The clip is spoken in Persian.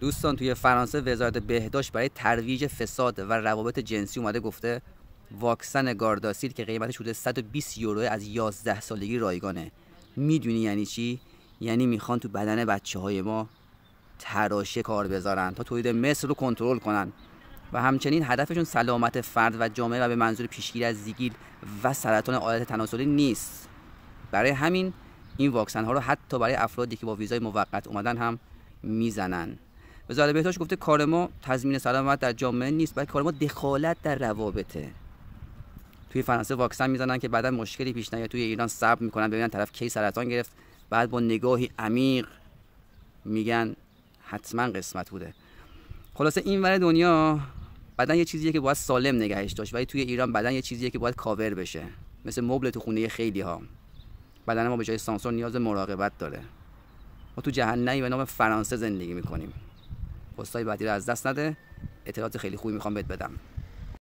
دوستان توی فرانسه وزارت بهداشت برای ترویج فساد و روابط جنسی اومده گفته واکسن گارداسیل که قیمتش حدود 120 یورو از 11 سالگی رایگانه. میدونی یعنی چی؟ یعنی میخوان تو بدن بچه‌های ما تراشه کار بذارن تا تولید مثل رو کنترل کنن و همچنین هدفشون سلامت فرد و جامعه و به منظور پیشگیری از زیگیل و سرطان آلت تناسلی نیست. برای همین این واکسن ها رو حتی برای افرادی که با ویزای موقت اومدن هم میزنن. وزارت بهداشت گفته کار ما تضمین سلامت در جامعه نیست، بلکه کار ما دخالت در روابطه. توی فرانسه واکسن میزنن که بعدا مشکلی پیش نیاد. توی ایران صبر میکنن ببینن طرف کی سرطان گرفت، بعد با نگاهی عمیق میگن حتما قسمت بوده. خلاصه این ور دنیا بدن یه چیزیه که باید سالم نگهش داشت، ولی توی ایران بدن یه چیزیه که باید کاور بشه، مثل مبل تو خونه خیلی ها. بدن ما به جای سانسور نیاز مراقبت داره. ما تو جهنمی به نام فرانسه زندگی میکنیم. پستای بعدی رو از دست نده. اطلاعات خیلی خوبی میخوام بهت بدم.